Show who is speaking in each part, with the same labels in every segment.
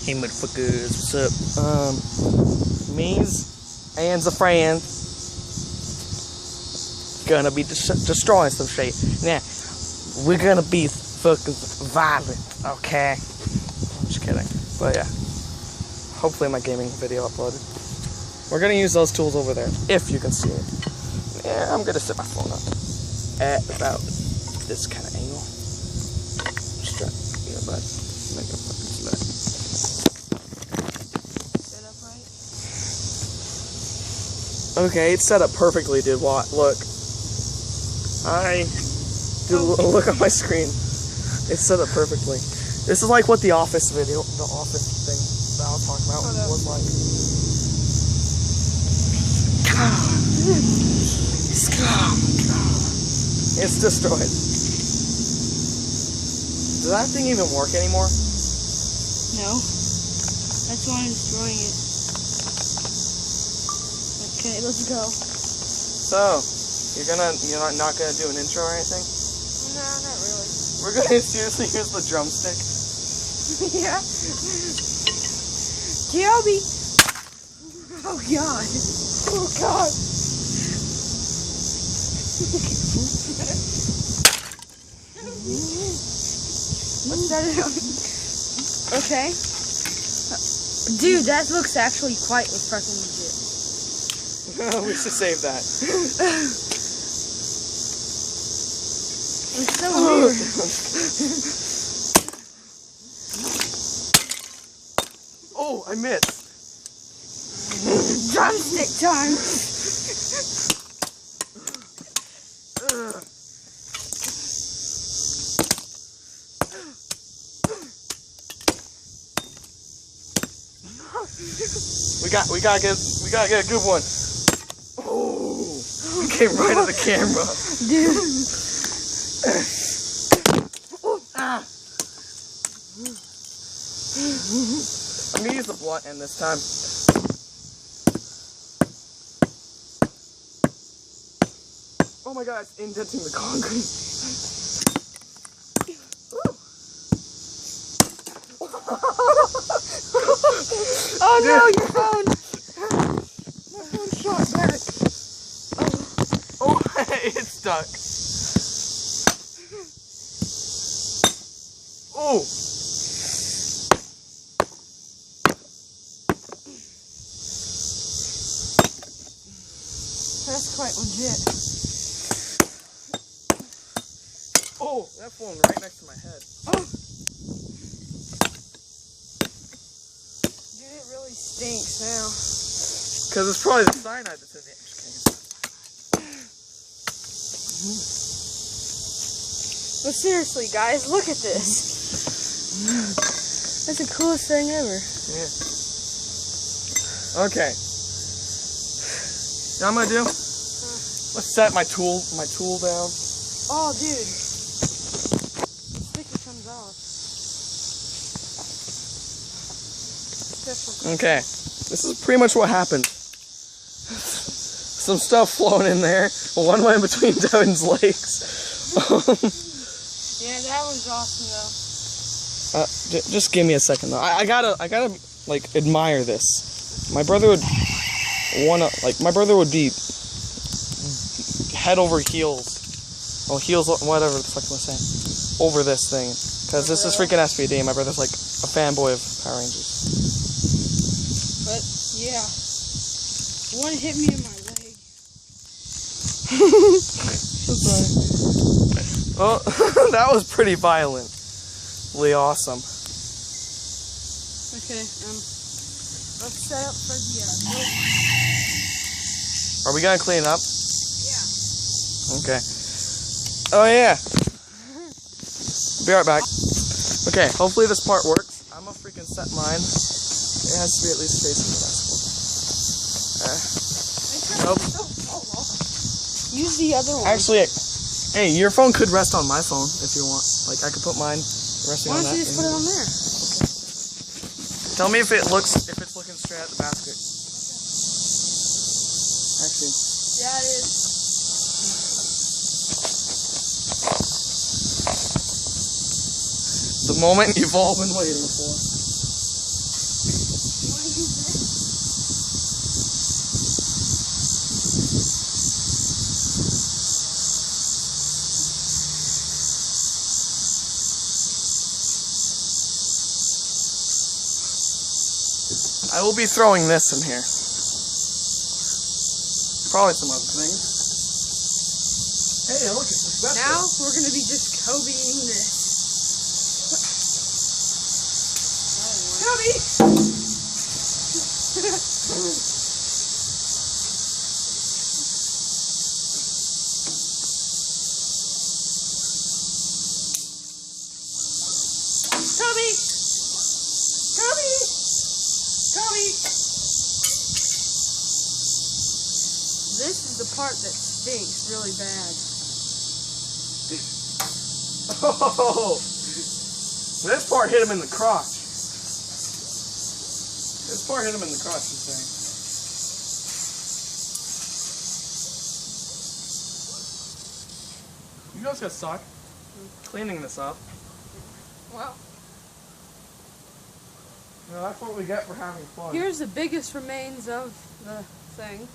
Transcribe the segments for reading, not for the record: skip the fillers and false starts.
Speaker 1: Hey motherfuckers, what's up? Me's and a friend gonna be destroying some shit. Now, we're gonna be fucking violent, okay? I'm just kidding. But yeah, hopefully my gaming video uploaded. We're gonna use those tools over there, if you can see it. Yeah, I'm gonna set my phone up at about this kind of angle. Strap, yeah, bud. Make a fucking slut.
Speaker 2: Set up right?
Speaker 1: Okay, it's set up perfectly, dude. What? Look. Look on my screen. It's set up perfectly. This is like what the Office video, the Office thing that I was talking about was like. It's destroyed. Does that thing even work anymore?
Speaker 2: No. That's why I'm destroying it. Okay, let's go.
Speaker 1: So, you're not gonna do an intro or anything?
Speaker 2: No, not really.
Speaker 1: We're gonna seriously use the drumstick.
Speaker 2: Yeah. Kelby. Oh God. Oh God. What's that? Okay. Dude, that looks actually quite fucking legit.
Speaker 1: We should save that.
Speaker 2: It's so weird.
Speaker 1: Oh, I missed.
Speaker 2: Drumstick time.
Speaker 1: We gotta get a good one. Oh, it came right at the camera.
Speaker 2: Dude.
Speaker 1: I'm gonna use the blunt end this time. Oh my god, it's indenting the concrete.
Speaker 2: Oh no, your phone! My phone shot back.
Speaker 1: Oh, it's stuck. Oh!
Speaker 2: That's quite legit.
Speaker 1: Oh, that phone right next to my head.
Speaker 2: Oh. Dude, it really stinks now.
Speaker 1: Because it's probably the cyanide that's in it.
Speaker 2: But seriously, guys, look at this. That's the coolest thing ever.
Speaker 1: Yeah. Okay. You know what I'm gonna do? Let's set my tool down.
Speaker 2: Oh, dude. The sticker comes off.
Speaker 1: Okay. This is pretty much what happened. Some stuff flown in there. One went between Devin's legs.
Speaker 2: Yeah, that was awesome though.
Speaker 1: Just give me a second though. I gotta like admire this. My brother would be head over heels. Oh, heels, whatever the fuck am I saying? Over this thing. Because this is freaking SPD. My brother's like a fanboy of Power Rangers.
Speaker 2: But, yeah. One hit me in my leg.
Speaker 1: That's right. Well, that was pretty violently awesome.
Speaker 2: Okay, let's set up for the,
Speaker 1: Are we gonna clean up?
Speaker 2: yeah.
Speaker 1: Okay. Oh yeah. Be right back. Okay, hopefully this part works. I'm gonna freaking set mine. It has to be at least facing the basketball. Nope.
Speaker 2: Use the other one.
Speaker 1: Actually, hey, your phone could rest on my phone if you want. Like I could put mine resting
Speaker 2: Why
Speaker 1: on
Speaker 2: don't
Speaker 1: that.
Speaker 2: you just put it on there?
Speaker 1: Tell me if it's looking straight at the basket. Actually.
Speaker 2: Yeah, it is.
Speaker 1: The moment you've all been waiting for. I will be throwing this in here. Probably some other things. Hey, look at this.
Speaker 2: Now we're gonna be just Kobe-ing this. Kobe! Kobe! Kobe! Kobe! This is the part that stinks really bad.
Speaker 1: Oh, this part hit him in the crotch. This part hit him in the crotch, you saying? You guys got suck cleaning this up.
Speaker 2: Well,
Speaker 1: You know, that's what we get for having fun.
Speaker 2: here's the biggest remains of the thing.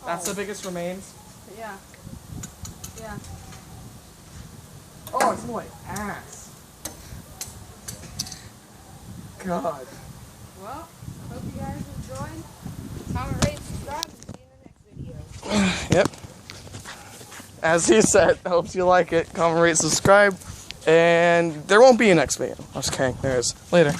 Speaker 1: That's the biggest remains.
Speaker 2: Yeah. Yeah.
Speaker 1: Oh, it's my ass. God.
Speaker 2: Well, hope you guys enjoyed. Comment, rate, subscribe, and see you in the next video.
Speaker 1: Yep. As he said, hope you like it. Comment, rate, subscribe. And there won't be a next video. I'm just kidding. There is. Later.